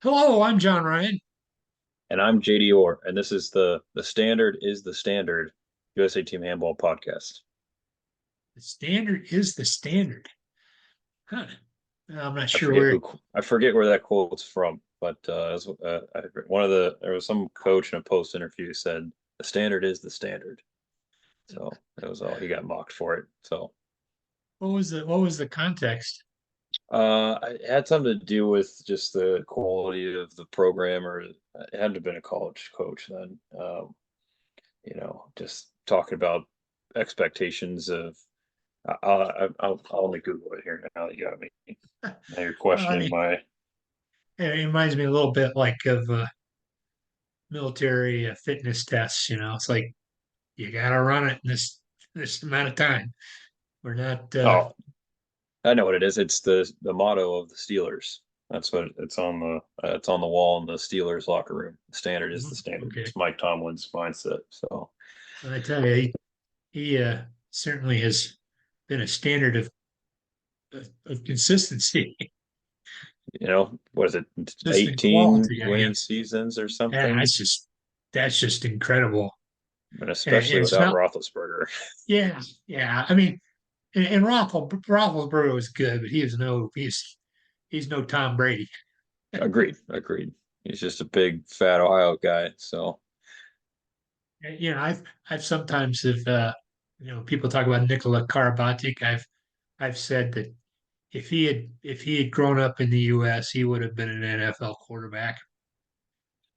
Hello, I'm John Ryan. And I'm JD Orr, and this is the Standard is the Standard USA Team Handball podcast. The standard is the standard. Huh. I'm not I sure forget where. who I forget where that quote's from, but one of there was some coach in a post interview said the Standard is the Standard. So that was all he got mocked for it. So What was the context? it had something to do with just the quality of the program, or it had to have been a college coach then. Just talking about expectations of I'll only Google it here now that you got me. Now you're I questioning mean, my. it reminds me a little bit like of military fitness tests. It's like you got to run it in this amount of time. We're not. Oh, I know what it is. It's the motto of the Steelers. That's what it's on the wall in the Steelers locker room. The standard is the standard. Okay, It's Mike Tomlin's mindset. So I tell you, he certainly has been a standard of consistency, what is it? consistent 18 quality, I winning guess. seasons or Yeah, something, that's just incredible. and And especially it's without not. Roethlisberger. Yeah, yeah. I mean, and Roethlisberger was good, but he's no Tom Brady. Agreed. Agreed. He's just a big fat Ohio guy. So I've sometimes have people talk about Nikola Karabatic. I've said that if he had grown up in the U.S., he would have been an NFL quarterback,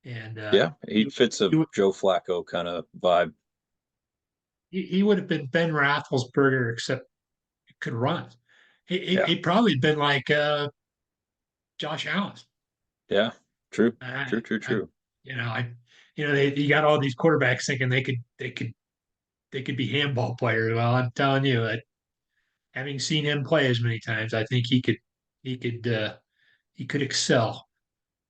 and yeah, he fits a he would Joe Flacco kind of vibe. he would have been Ben Roethlisberger, except he could run. Yeah. He probably been like Josh Allen. Yeah, true, I, true, true, I, true. you got all these quarterbacks thinking they could be handball players. Well, I'm telling you, having seen him play as many times, I think he could he could excel.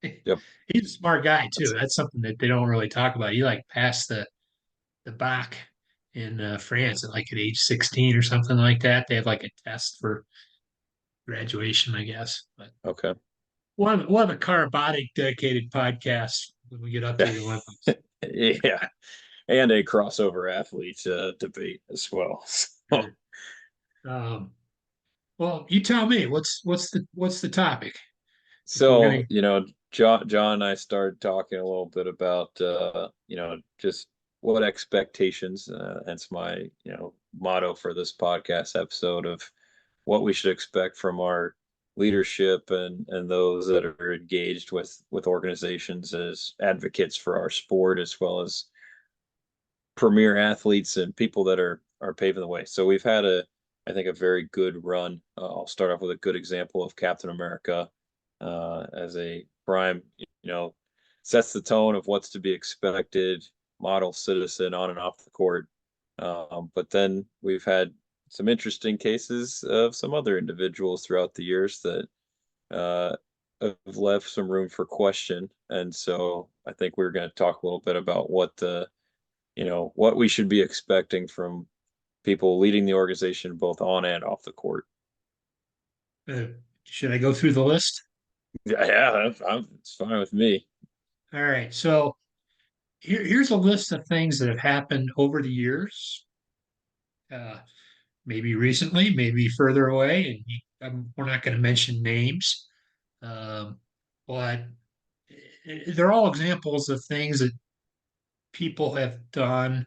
Yep. He's a smart guy too. That's That's something that they don't really talk about. He like passed the back in France at age 16 or something like that. They have like a test for graduation, I guess. But okay. we'll have a Carabotic dedicated podcast when we get up to the Olympics. Yeah, and a crossover athlete debate as well. So, Sure. Um, well, you tell me what's the topic if we're gonna. John and I started talking a little bit about just what expectations, hence my motto for this podcast episode of what we should expect from our leadership and those that are engaged with organizations as advocates for our sport, as well as premier athletes and people that are paving the way. So we've had I think, a very good run. I'll start off with a good example of Captain America as a prime, sets the tone of what's to be expected, model citizen on and off the court. But then we've had some interesting cases of some other individuals throughout the years that uh, have left some room for question. And so I think we're going to talk a little bit about what we should be expecting from people leading the organization both on and off the court. Uh, should I go through the list? Yeah, yeah, it's fine with me. All right. So here's a list of things that have happened over the years, uh, maybe recently, maybe further away, and we're not going to mention names, um, but they're all examples of things that people have done,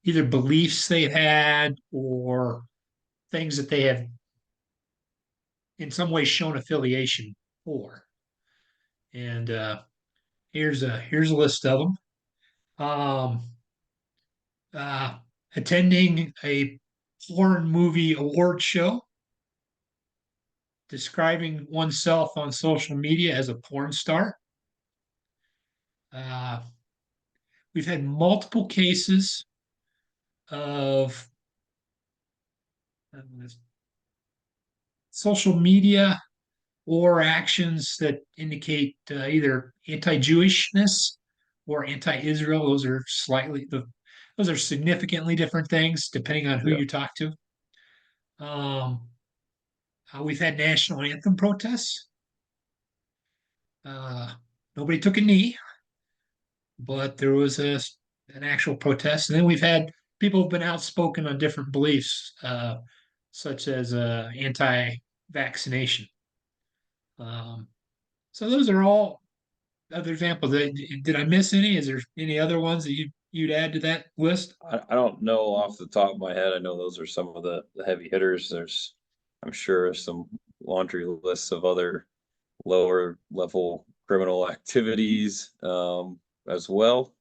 either beliefs they've had or things that they have in some way shown affiliation for. And here's a list of them. Um, uh, Attending a foreign movie award show, describing oneself on social media as a porn star. Uh, we've had multiple cases of uh, social media or actions that indicate either anti-Jewishness or anti-Israel. Those are significantly different things depending on who Yeah. you talk to. Um, we've had national anthem protests. Uh, nobody took a knee, but there was an actual protest. And then we've had people who've been outspoken on different beliefs, such as anti-vaccination. Um, so those are all other examples. Did I miss any? Is there any other ones that you'd add to that list? I don't know off the top of my head. I know those are some of the heavy hitters. There's, I'm sure, some laundry lists of other lower level criminal activities as well,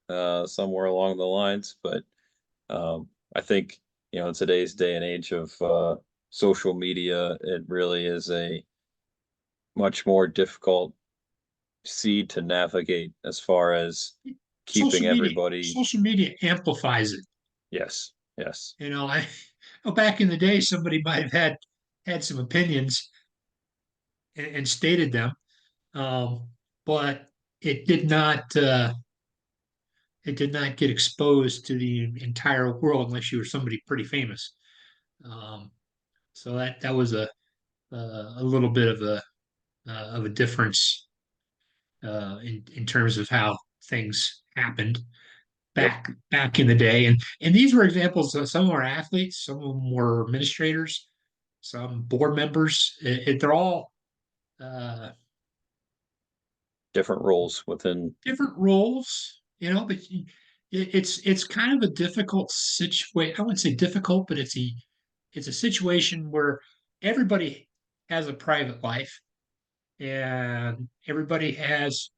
somewhere along the lines. But I think, in today's day and age of social media, it really is a much more difficult seed to navigate as far as keeping Social media, everybody. social media amplifies it. Yes, yes, I well, back in the day, somebody might have had some opinions and stated them, um, but it did not it did not get exposed to the entire world unless you were somebody pretty famous. Um, so that was a little bit of a difference in terms of how things happened yep, back in the day. And these were examples. Some were athletes, some of them were administrators, some board members. They're all uh, different roles within. different roles, but it's kind of a difficult situation. I wouldn't say difficult, but it's a situation where everybody has a private life, and everybody has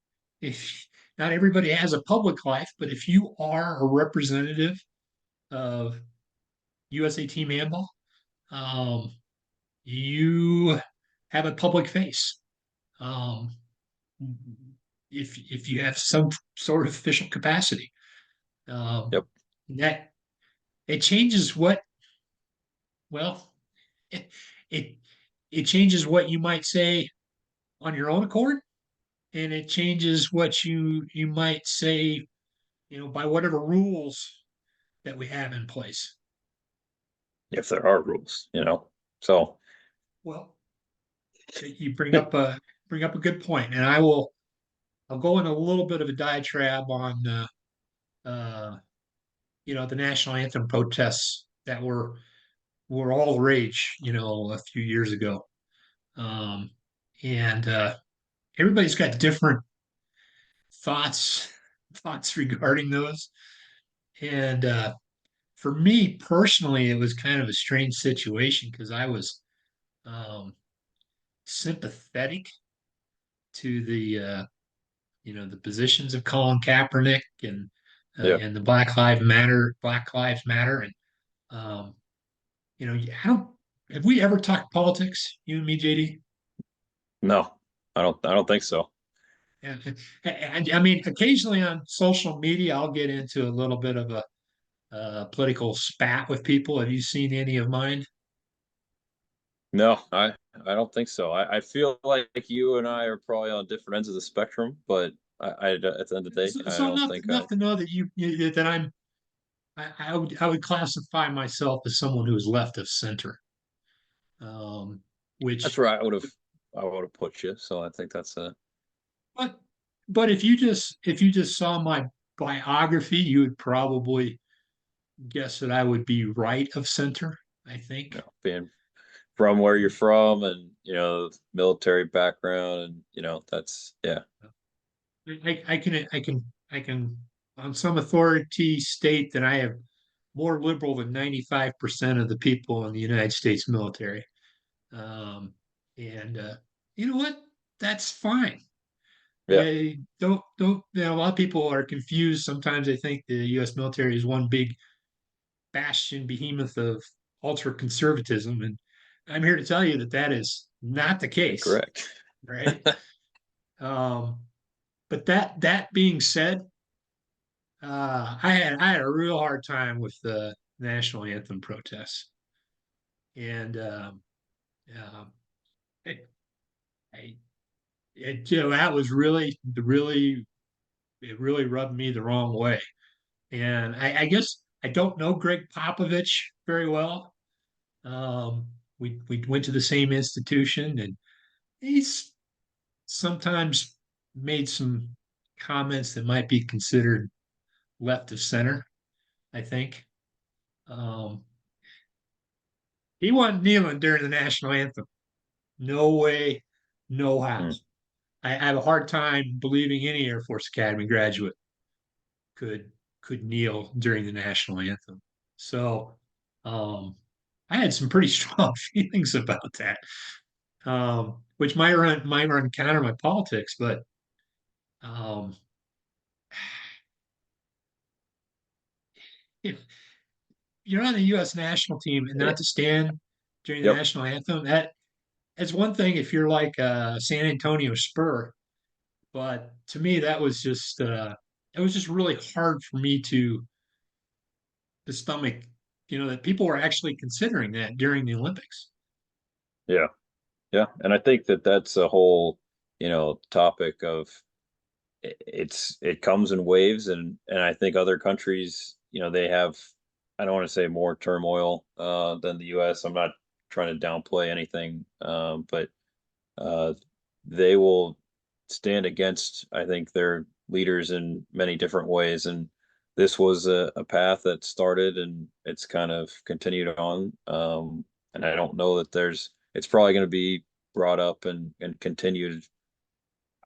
if not everybody has a public life, but if you are a representative of USA Team Handball, um, you have a public face. Um, if you have some sort of official capacity, um, Yep, that it changes what well it, it it changes what you might say on your own accord, and it changes what you might say, by whatever rules that we have in place. if there are rules. So Well, you bring up a good point, and I'll go in a little bit of a diatribe on the national anthem protests that were all the rage, a few years ago. Um, and everybody's got different thoughts thoughts regarding those. And for me personally, it was kind of a strange situation because I was um, sympathetic to the positions of Colin Kaepernick and yeah, and the Black Lives Matter, and um, I don't. Have we ever talked politics, you and me, JD? no, I don't think so. And I mean, occasionally on social media, I'll get into a little bit of a political spat with people. Have you seen any of mine? No, I don't think so. I feel like you and I are probably on different ends of the spectrum, but at the end of the day, I So don't enough think enough to know that that I would classify myself as someone who is left of center, um, that's which where I would have put you. So I think that's a but but if you just saw my biography, you would probably guess that I would be right of center, I think. being from where you're from and military background and that's yeah, I can on some authority state that I have more liberal than 95% of the people in the United States military. Um, and you know what? That's fine. yeah, Don't a lot of people are confused. Sometimes they think the US military is one big bastion behemoth of ultra conservatism. And I'm here to tell you that that is not the case, incorrect. right? Um, but that being said, I had a real hard time with the national anthem protests, and um, it, I, that was it really rubbed me the wrong way. And I guess I don't know Greg Popovich very well. Um, we went to the same institution, and he's sometimes made some. comments that might be considered left of center, I think. Um, he wasn't kneeling during the national anthem. No way, no how. Mm. I have a hard time believing any Air Force Academy graduate could could kneel during the national anthem. So um, I had some pretty strong feelings about that, which might run counter my politics, but um, if you're on the U.S. national team and Yeah. not to stand during the Yep. national anthem, that's one thing if you're like a San Antonio Spur, but to me that was just it was just really hard for me to stomach, that people were actually considering that during the Olympics. Yeah. Yeah. And I think that that's a whole, topic of it comes in waves, and I think other countries, they have, I don't want to say more turmoil than the US. I'm not trying to downplay anything, but uh, they will stand against, I think, their leaders in many different ways. And this was a path that started and it's kind of continued on. And I don't know that it's probably going to be brought up and continued.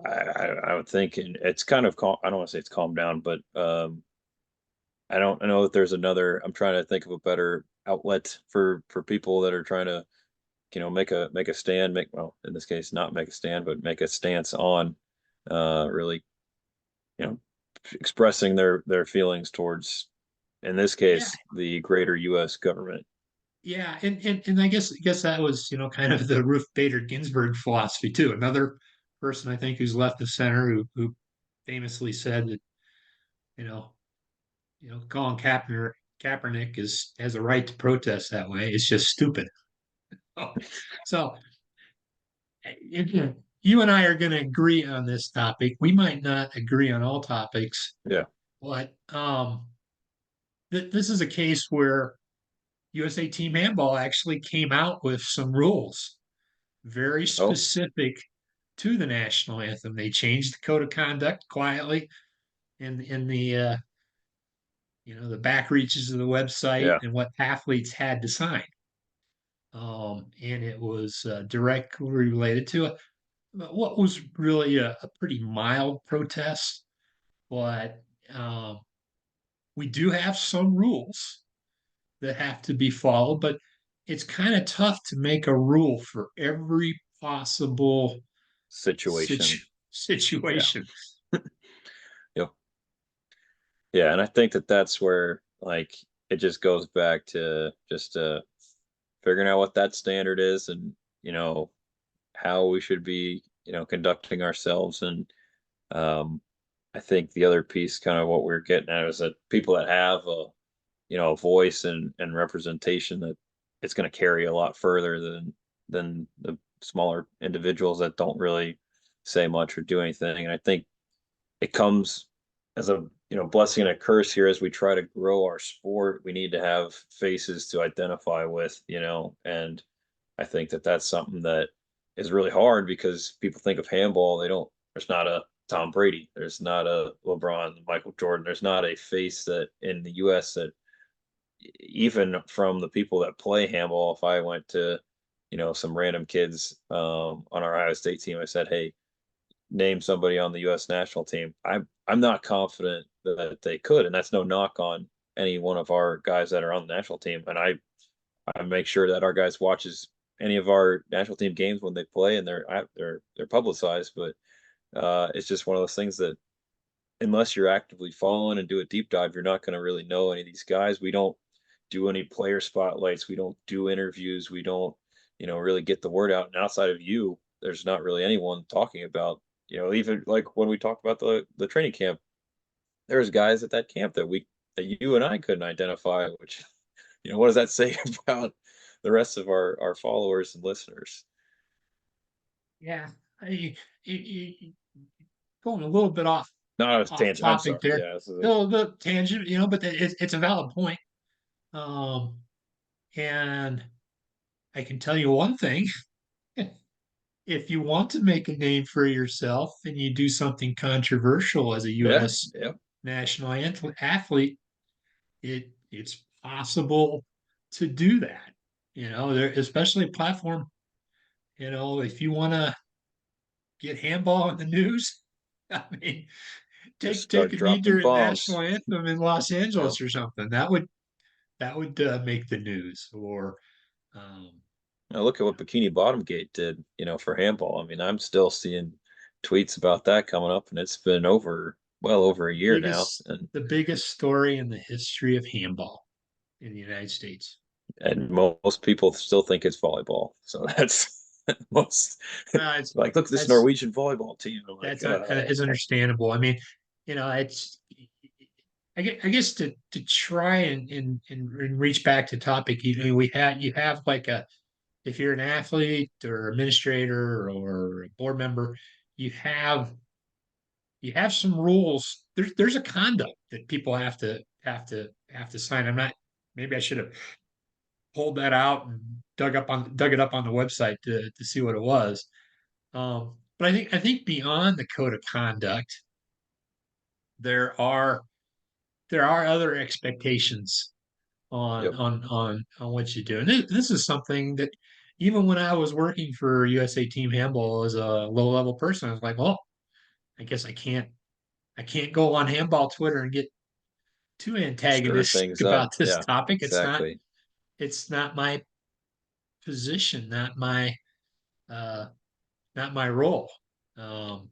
I would think, and it's kind of I don't want to say it's calmed down, but I don't know that there's another. I'm trying to think of a better outlet for people that are trying to make a stand, well, in this case not make a stand, but make a stance on really, you know expressing their feelings towards, in this Yeah, case, the greater US government. yeah, and I guess that was kind of the Ruth Bader Ginsburg philosophy too. Another person I think who's left of center who famously said that you know Colin Kaepernick has a right to protest that way. It's just stupid. So you and I are going to agree on this topic. We might not agree on all topics, Yeah. but this is a case where USA Team Handball actually came out with some rules very Oh, specific to the national anthem. They changed the code of conduct quietly in the back reaches of the website yeah. and what athletes had to sign. And it was directly related to what was really a pretty mild protest, but um, we do have some rules that have to be followed, but it's kind of tough to make a rule for every possible Situation. Yeah. situation. Yep. Yeah, and I think that that's where, like, it just goes back to just figuring out what that standard is, and how we should be, conducting ourselves. And I think the other piece, kind of what we're getting at, is that people that have a voice and representation, that it's going to carry a lot further than the smaller individuals that don't really say much or do anything. And I think it comes as a blessing and a curse here as we try to grow our sport. We need to have faces to identify with, and I think that that's something that is really hard, because people think of handball, they don't. There's not a Tom Brady, there's not a LeBron, Michael Jordan, there's not a face that in the U.S. that, even from the people that play handball, if I went to some random kids on our Ohio State team, I said, hey, name somebody on the U.S. national team, I'm not confident that they could. And that's no knock on any one of our guys that are on the national team. And I make sure that our guys watches any of our national team games when they play, and they're publicized. But it's just one of those things that, unless you're actively following and do a deep dive, you're not going to really know any of these guys. We don't do any player spotlights. We don't do interviews. We don't, really get the word out. And outside of you, there's not really anyone talking about, even like when we talked about the training camp, there's guys at that camp that you and I couldn't identify, which, what does that say about the rest of our followers and listeners? Yeah, you going a little bit No, I was off tangent. I'm topic sorry. there. Yeah, this is A little bit tangent, but it's a valid point. And I can tell you one thing: if you want to make a name for yourself and you do something controversial as a Yeah, U.S. yeah. national athlete, it's possible to do that. There, especially a platform. If you want to get handball in the news, I mean, Just take start a knee dropping during national bombs. anthem in Los Yeah. Angeles or something. That would make the news. Or um, Now look at what Bikini Bottom Gate did, for handball. I mean, I'm still seeing tweets about that coming up, and it's been well over a year now, biggest and the biggest story in the history of handball in the United States. most people still think it's volleyball. So that's most It's like, look at this that's Norwegian volleyball team. I'm like, is understandable. I mean, it's I guess to try and reach back to topic. You have like a if you're an athlete or administrator or a board member, you have you have some rules. There's a conduct that people have to sign. I'm not maybe I should have pulled that out and dug it up on the website to see what it was. But I think beyond the code of conduct, there are there are other expectations on yep, on on on what you do. And this is something that even when I was working for USA Team Handball as a low level person, I was like, well, I guess I can't go on handball Twitter and get too stir antagonistic things up. about this Yeah, topic. exactly. It's not my position, uh not my role. Um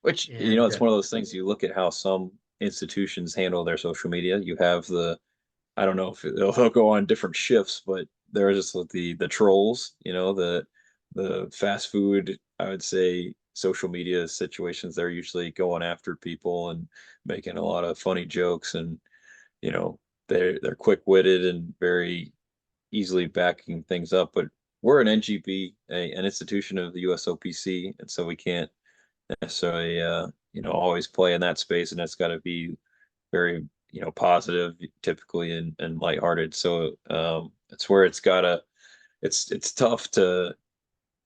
Which, and it's one of those things. You look at how some institutions handle their social media. You have I don't know if they'll go on different shifts, but there's just the trolls, the fast food, I would say social media situations. They're usually going after people and making a lot of funny jokes, and you know they're quick witted and very easily backing things up. But we're an NGB, an institution of the USOPC, and so we can't necessarily always play in that space, and that's got to be very positive typically, and lighthearted. So it's where it's tough to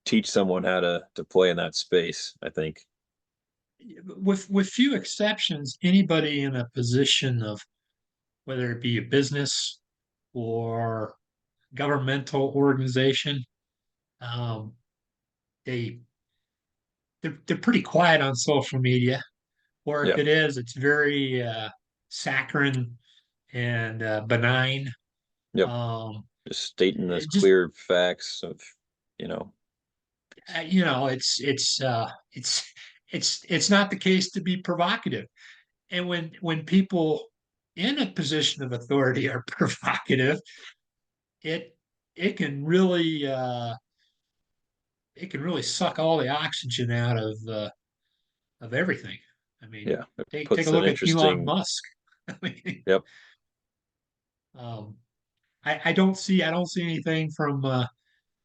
teach someone how to play in that space, I think. with few exceptions, anybody in a position of whether it be a business or governmental organization, um, they they're pretty quiet on social media. Or if Yeah, it is, it's very saccharine and benign. yep, Um, just stating this it just clear facts of you know it's not the case to be provocative. And when people in a position of authority are provocative, it it can really it can really suck all the oxygen out of everything. I mean, yeah, it take a puts an look at Elon interesting. Musk. I mean, Yep. um, I don't see anything from the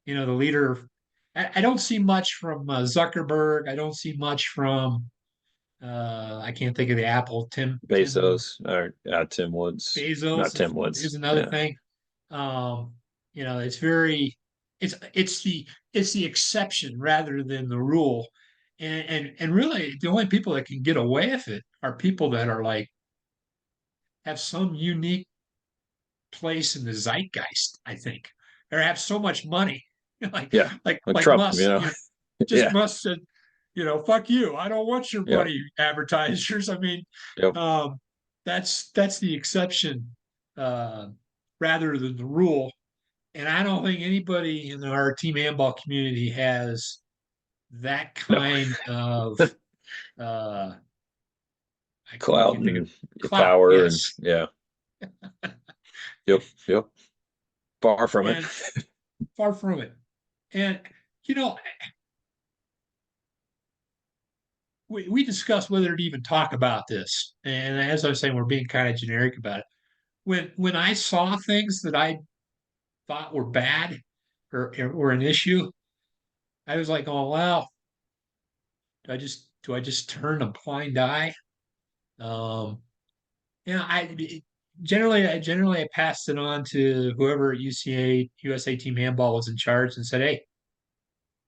leader. I don't see much from Zuckerberg. I don't see much from I can't think of the Apple. Tim Bezos or Tim Woods, not Bezos Tim is Woods. another Yeah, thing. Um, it's very it's the exception rather than the rule. And really the only people that can get away with it are people that are like have some unique place in the zeitgeist, I think, or have so much money. like yeah, like like Trump. Musk, just Yeah, Musk said, fuck you. I don't want your yeah, money, advertisers. I mean, yep. um, that's the exception uh, rather than the rule. And I don't think anybody in our team handball community has that No. kind of uh, I Clout can't think of and clout. power, and Yes, yeah, yep, yep. Far from it. and far from it. And you know, we discussed whether to even talk about this. And as I was saying, we're being kind of generic about it. When I saw things that I thought were bad or an issue, I was like, oh wow, do I just turn a blind eye? Um, I generally I passed it on to whoever at UCA USA Team Handball was in charge and said, hey,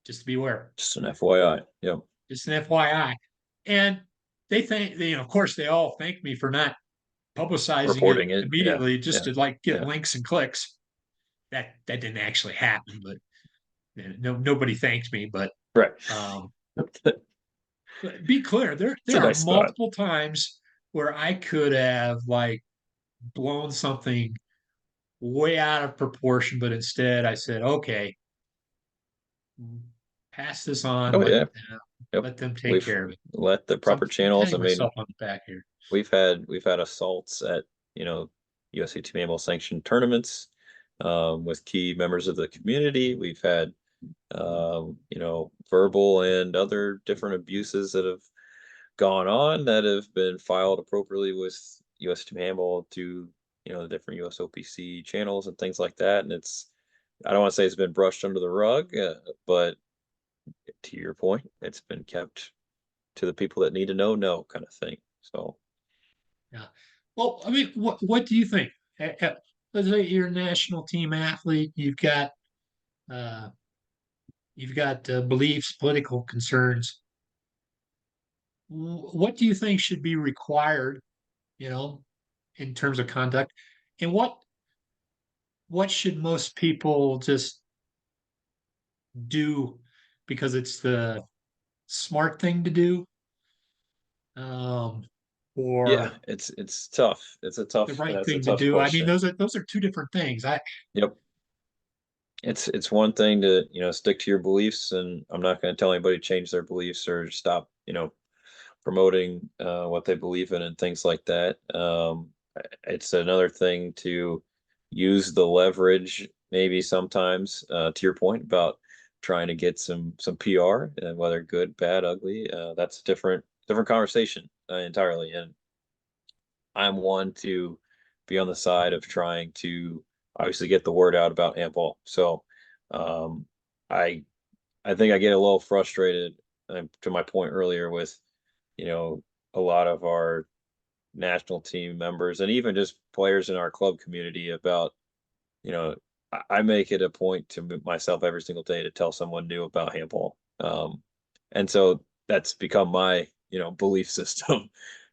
just to be aware. Just an FYI. Yep. Just an FYI. And they think, of course, they all thank me for not publicizing it Reporting it. Yeah. immediately just Yeah. to like get Yeah. links and clicks. That didn't actually happen, but nobody thanked me. Right. Um, but be clear, It's there a are nice thought. multiple times where I could have like blown something way out of proportion, but instead I said, okay, pass this on, Oh yeah. Yep. let them take We've care of it. let the So proper I'm channels. I patting mean, myself on the back here. we've had assaults at, USA Team Handball sanctioned tournaments, with key members of the community. We've had, verbal and other different abuses that have gone on that have been filed appropriately with US Team Handball to, the different USOPC channels and things like that. And I don't want to say it's been brushed under the rug, but to your point, it's been kept to the people that need to know kind of thing. So Yeah. Well, I mean, what do you think? Let's say you're a national team athlete. Uh, you've got beliefs, political concerns. What do you think should be required? You know, in terms of conduct, and what should most people just do because it's the smart thing to do, um, yeah, or it's tough. the right That's a thing to tough do? I mean, question. those are two different things. Yep. It's one thing to, stick to your beliefs, and I'm not going to tell anybody to change their beliefs or stop, promoting what they believe in and things like that. It's another thing to use the leverage, maybe sometimes, to your point about trying to get some PR, and whether good, bad, ugly. That's a different conversation entirely. And I'm one to be on the side of trying to obviously get the word out about handball. So um, I I think I get a little frustrated, to my point earlier, with you know a lot of our national team members and even just players in our club community about you know I make it a point to myself every single day to tell someone new about handball, and so that's become my belief system.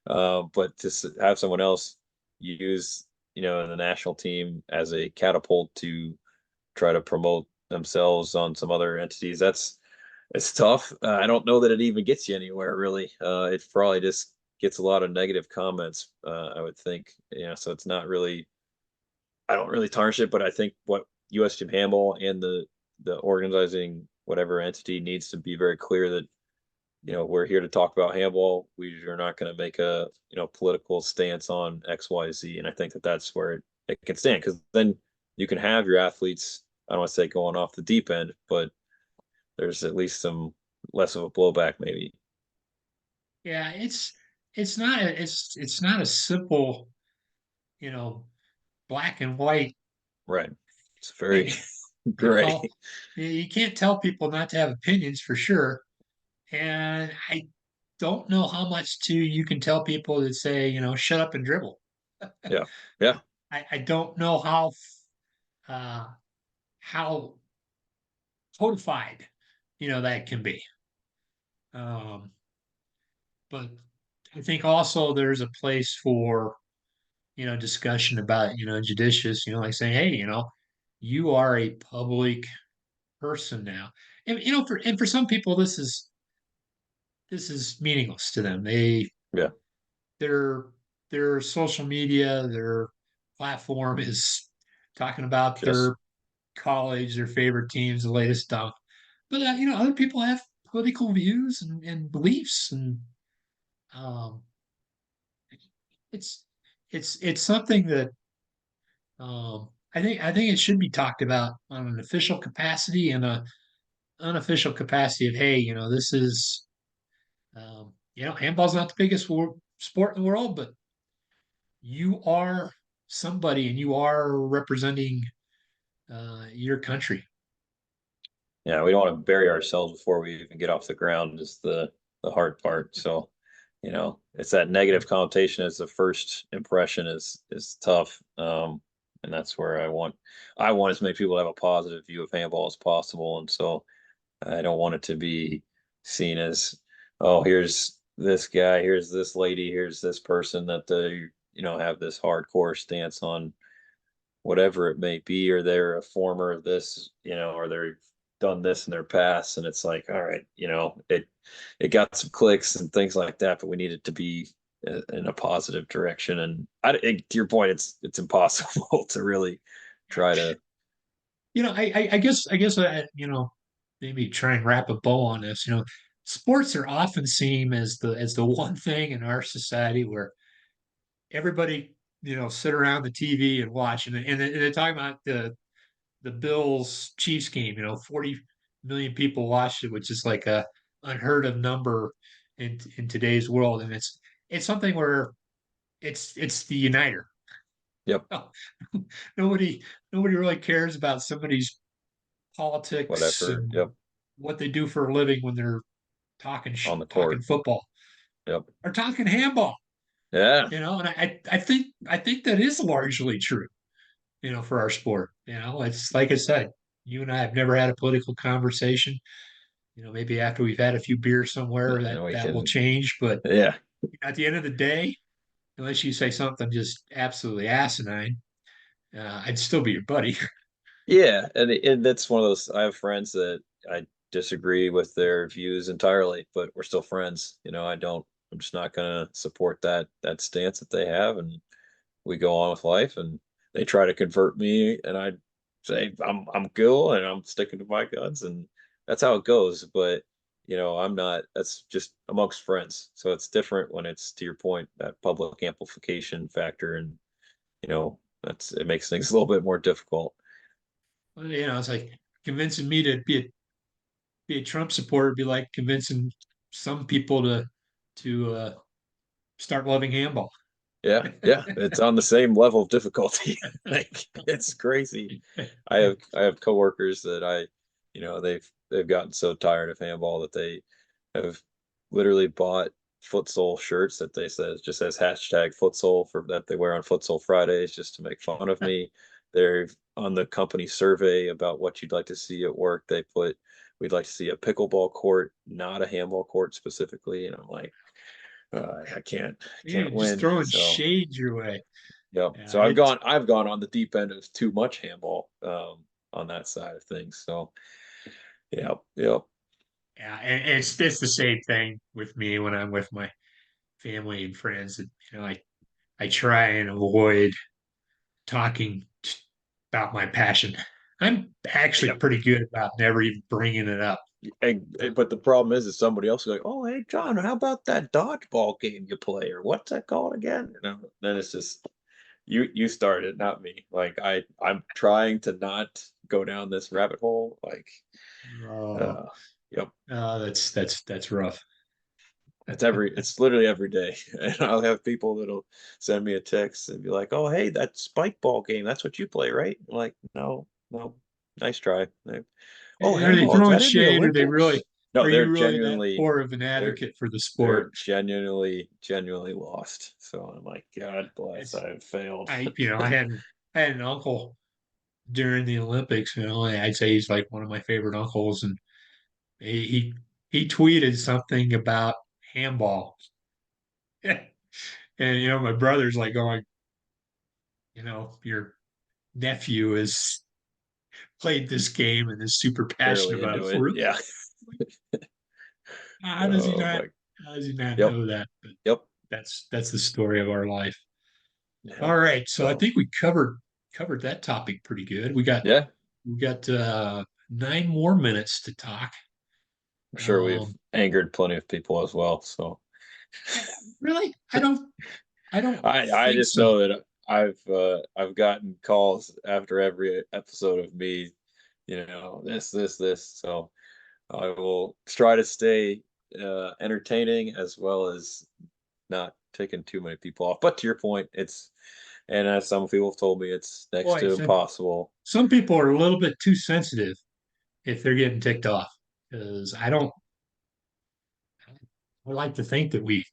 But to have someone else use the national team as a catapult to try to promote themselves on some other entities, it's tough. I don't know that it even gets you anywhere really. It probably just gets a lot of negative comments. I would think, so it's not really. I don't really tarnish it, but I think what U.S. Gym Handball and the organizing whatever entity needs to be very clear that we're here to talk about handball. We are not going to make a political stance on X, Y, Z. And I think that that's where it can stand, because then you can have your athletes. I don't want to say going off the deep end, but there's at least some less of a blowback, maybe. Yeah, it's not a simple, you know, black and white Right. It's very thing. You know, gray. you can't tell people not to have opinions for sure. And I don't know how much to you can tell people that say, shut up and dribble. Yeah. Yeah. I don't know uh, how codified, that can be. Um, but I think also there's a place for, discussion about, judicious, like saying, hey, you are a public person now. And for some people this is meaningless to them. Yeah. Their their social media, their platform is talking about Yes. their college, their favorite teams, the latest stuff. But other people have political views and beliefs, and um, it's it's something that I think it should be talked about on an official capacity and a unofficial capacity of, hey, this is handball's not the biggest sport in the world, but you are somebody and you are representing your country. Yeah, we don't want to bury ourselves before we even get off the ground is the hard part. So, it's that negative connotation as the first impression is tough. And that's where I want as many people to have a positive view of handball as possible. And so I don't want it to be seen as, oh, here's this guy, here's this lady, here's this person that they, have this hardcore stance on whatever it may be, or they're a former of this, or they've done this in their past, and it's like, all right, it got some clicks and things like that, but we need it to be in a positive direction. And to your point, it's impossible to really try to. I guess maybe try and wrap a bow on this. Sports are often seen as the one thing in our society where everybody sit around the TV and watch, and they're talking about the Bills Chiefs game. 40 million people watched it, which is like a unheard of number in today's world, and it's something where it's the uniter. Yep. Nobody nobody really cares about somebody's politics Whatever. and Yep. what they do for a living when they're On the talking court. football Yep. or talking handball. Yeah. And I think that is largely true. For our sport. It's like I said, you and I have never had a political conversation. Maybe after we've had a few beers somewhere that And we that will can. change. But Yeah. at the end of the day, unless you say something just absolutely asinine, I'd still be your buddy. Yeah, and that's one of those. I have friends that I disagree with their views entirely, but we're still friends. I don't. I'm just not gonna support that stance that they have, and we go on with life. And they try to convert me, and I say I'm cool, and I'm sticking to my guns, and that's how it goes. But I'm not. That's just amongst friends. So it's different when it's, to your point, that public amplification factor, and it makes things a little bit more difficult. It's like convincing me to be a Trump supporter would be like convincing some people to start loving handball. Yeah, yeah, it's on the same level of difficulty. Like, it's crazy. I have coworkers that they've gotten so tired of handball that they have literally bought futsal shirts that they says just says hashtag futsal for that they wear on futsal Fridays just to make fun of me. They're on the company survey about what you'd like to see at work. They put, we'd like to see a pickleball court, not a handball court specifically. And I'm like, I can't Just win. throwing So shade your way. yeah. Yeah, So I've it's gone I've gone on the deep end of too much handball on that side of things. So yeah, yeah. yeah, and it's the same thing with me when I'm with my family and friends. I try and avoid talking about my passion. I'm actually Yep. pretty good about never even bringing it up. But the problem is somebody else is like, oh, hey John, how about that dodgeball game you play, or what's that called again? Then it's just you started, not me. Like I'm trying to not go down this rabbit hole. Like, Oh, uh, yep. that's rough. It's literally every day. And I'll have people that'll send me a text and be like, "Oh, hey, that spike ball game, that's what you play, right?" I'm like, no, no, nice try. Like, oh, Are they handball, is throwing that in the shade? Olympics? No, Are you really that poor of an they're advocate for the they're sport? genuinely lost. So I'm like, God bless, It's I have failed. I had an uncle during the Olympics. I'd say he's like one of my favorite uncles, and he tweeted something about handball, and my brother's like going, your nephew has played this game and is super passionate Fairly about it. into For it. real? Yeah. How does he Oh not? my. How does he not Yep. know that? But Yep. that's the story of our life. Yep. All right, so I So think we covered that topic pretty good. yeah, We got 9 more minutes to talk. I'm sure we've Um, angered plenty of people as well. So really, I don't I think just so. know that I've gotten calls after every episode of me, this. So I will try to stay entertaining as well as not taking too many people off. But to your point, and as some people have told me, it's next Boy, to impossible. some people are a little bit too sensitive if they're getting ticked off because I don't. I like to think that we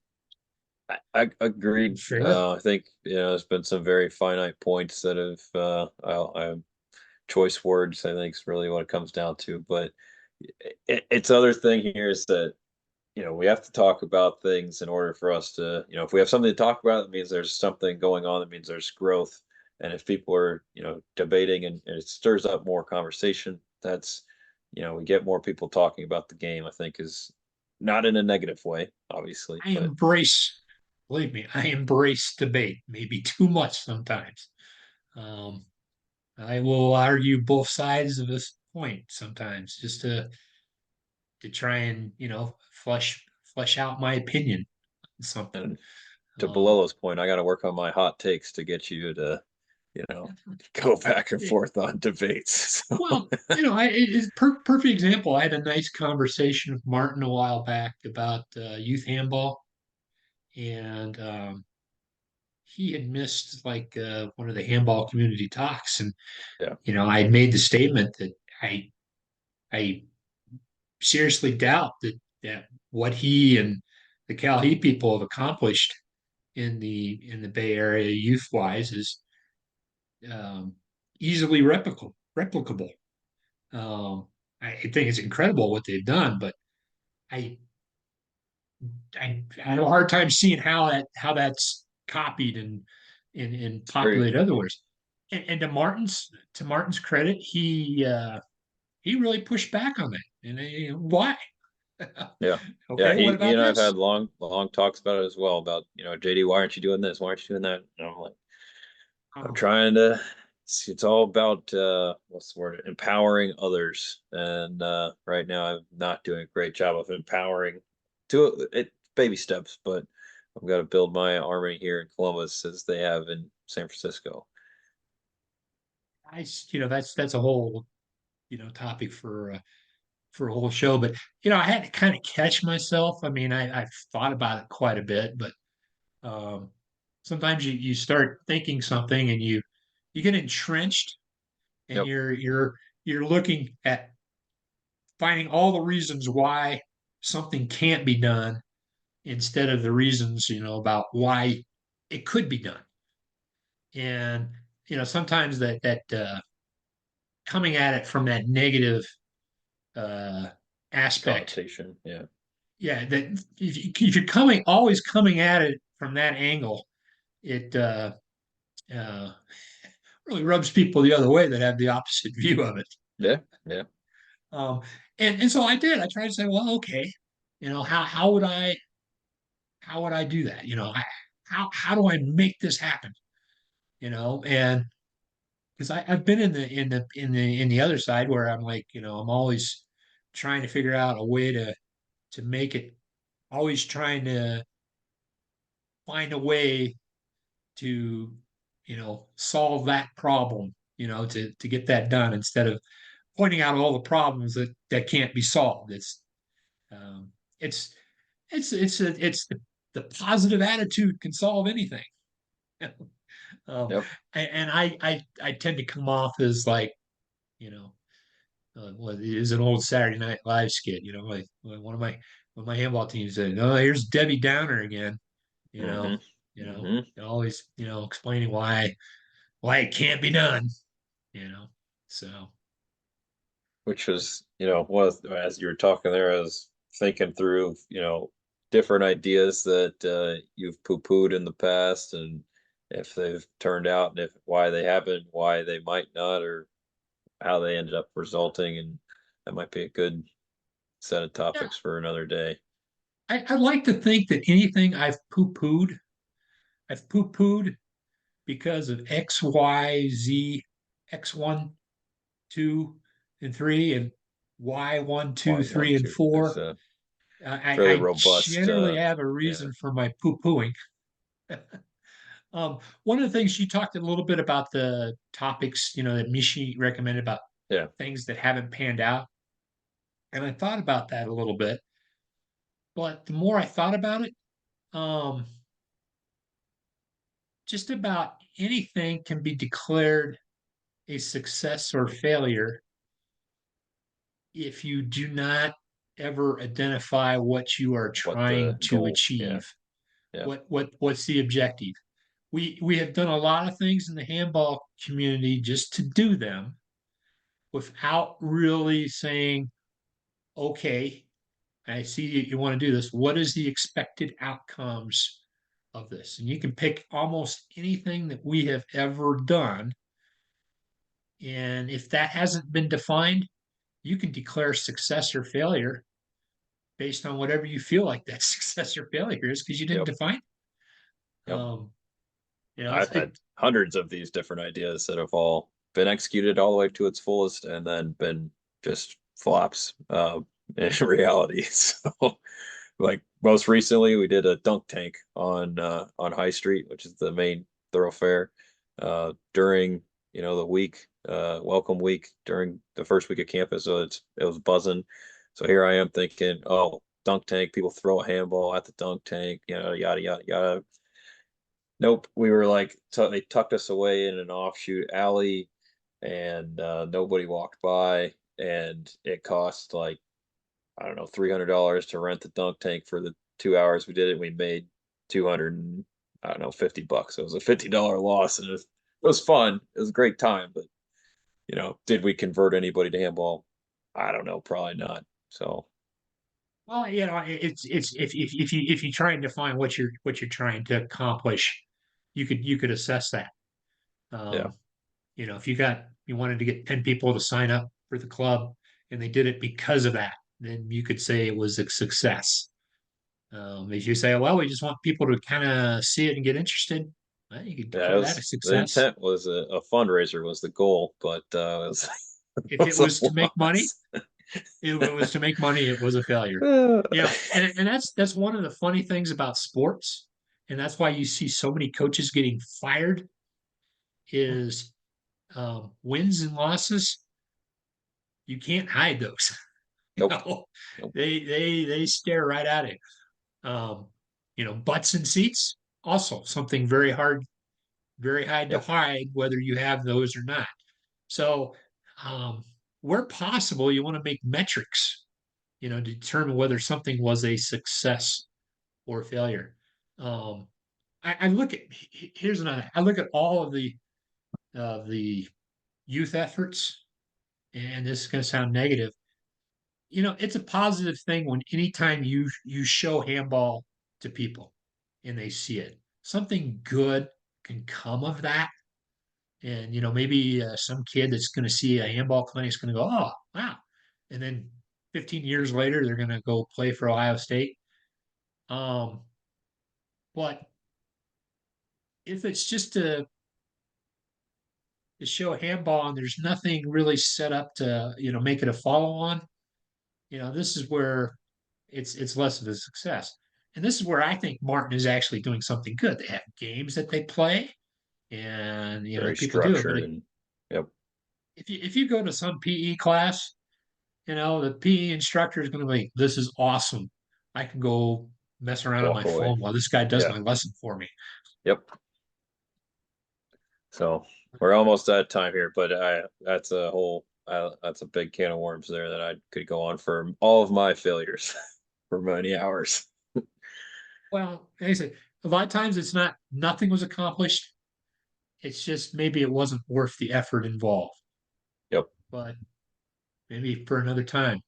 I agreed. fair. I think there's been some very finite points that have choice words. I think is really what it comes down to. But It's other thing here is that we have to talk about things in order for us to, if we have something to talk about, it means there's something going on. That means there's growth. And if people are, debating and it stirs up more conversation, we get more people talking about the game, I think is not in a negative way, obviously, I but embrace, believe me, I embrace debate, maybe too much sometimes. Um, I will argue both sides of this point sometimes just to try and, flesh out my opinion on something. and to Um, Belolo's point, I got to work on my hot takes to get you to, you know, go back and it- forth on debates. So, well, it's perfect example. I had a nice conversation with Martin a while back about youth handball, and he had missed like one of the handball community talks, and yeah, I had made the statement that I seriously doubt that what he and the Cal Heat people have accomplished in the Bay Area youth wise is um, easily replicable. Um, I think it's incredible what they've done, but I, I have a hard time seeing how that's copied and very, populated otherwise. And to Martin's credit, he really pushed back on that. And why? yeah, yeah. Okay, what He about and I've had this? long, long talks about it as well. About JD, why aren't you doing this? Why aren't you doing that? And I'm like, I'm Um, trying to. It's all about what's the word? Empowering others. And right now, I'm not doing a great job of empowering. To it, baby steps, but I've got to build my army here in Columbus as they have in San Francisco. that's a whole topic for a whole show. But I had to kind of catch myself. I mean, I've thought about it quite a bit, but um, sometimes you start thinking something and you get entrenched and Yep. you're looking at finding all the reasons why something can't be done instead of the reasons about why it could be done. And sometimes that coming at it from that negative uh, aspect. Connotation. Yeah. Yeah, that if you're always coming at it from that angle, it uh, really rubs people the other way that have the opposite view of it. Yeah. Yeah. Um, and so I did. I tried to say, well, okay, how would I do that? How do I make this happen? And because I've been in the other side where I'm like, I'm always trying to figure out a way to make it, always trying to find a way to solve that problem, to get that done instead of pointing out all the problems that can't be solved. Um, it's the positive attitude can solve anything. um, Yep. and I tend to come off as like, you know well, it is an old Saturday Night Live skit, like one of my handball teams said, "Oh, here's Debbie Downer again," you know, Mm-hmm. Mm-hmm. always, explaining why it can't be done, you know. So Which was, was as you were talking there, I was thinking through, different ideas that you've poo-pooed in the past and if they've turned out and if why they haven't, why they might not, or how they ended up resulting. And that might be a good set of yeah, topics for another day. I like to think that anything I've poo-pooed because of X, Y, Z, X1, 2, and 3, and Y1, 2, Why one, 3, and two? There's 4. a fairly I robust, generally have a yeah, reason for my poo-pooing. One of the things she talked a little bit about the topics, that Mishi recommended about yeah. things that haven't panned out. And I thought about that a little bit. But the more I thought about it, um, just about anything can be declared a success or failure if you do not ever identify what you are What the trying to goal? Yeah, achieve. yeah, What's the objective? We have done a lot of things in the handball community just to do them without really saying okay, I see you want to do this. What is the expected outcomes of this? And you can pick almost anything that we have ever done. And if that hasn't been defined, you can declare success or failure based on whatever you feel like that success or failure is because you didn't Yep. define it. Yep. I've had It, hundreds of these different ideas that have all been executed all the way to its fullest and then been just flops in reality. So like most recently we did a dunk tank on High Street, which is the main thoroughfare, during the week, welcome week during the first week of campus. So it was buzzing. So here I am thinking, oh, dunk tank, people throw a handball at the dunk tank, yada yada yada. Nope, we were like they tucked us away in an offshoot alley, and nobody walked by, and it cost like, I don't know, $300 to rent the dunk tank for the 2 hours we did it. We made 200 and, I don't know, $50. So it was a $50 loss, and it was fun. It was a great time, but did we convert anybody to handball? I don't know, probably not. So well, it's if you try and define what you're trying to accomplish, you could assess that. yeah, Um, if you wanted to get 10 people to sign up for the club and they did it because of that, then you could say it was a success. If you say, well, we just want people to kind of see it and get interested, well, you could yeah. It declare that a was the success. intent was a fundraiser was the goal, but it was, it If it was a was to make money, loss. if it was to make money, it was a failure. And that's one of the funny things about sports, and that's why you see so many coaches getting fired is wins and losses. You can't hide those. you Nope. know, Nope. they stare right at it. Um, butts and seats, also something very hard to Yep. hide whether you have those or not. So, um, where possible, you want to make metrics, to determine whether something was a success or failure. Um, I look at here's another. I look at all of the youth efforts, and this is going to sound negative. It's a positive thing when anytime you show handball to people and they see it. Something good can come of that. And maybe some kid that's going to see a handball clinic is going to go, oh wow, and then 15 years later they're going to go play for Ohio State. Um, but if it's just to show handball and there's nothing really set up to make it a follow on, this is where it's less of a success. And this is where I think Martin is actually doing something good. They have games that they play, and Very people do it. But structured and yep. if you go to some PE class, the PE instructor is going to be, this is awesome. I can go mess around on my Walk away. phone while this guy does Yeah. my lesson for me. Yep. So we're almost at time here, but that's a big can of worms there that I could go on for all of my failures for many hours. Well, like I said, a lot of times it's not nothing was accomplished. It's just maybe it wasn't worth the effort involved. Yep. But maybe for another time.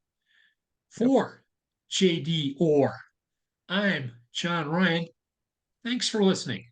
Yep. For JD Orr, I'm John Ryan. Thanks for listening.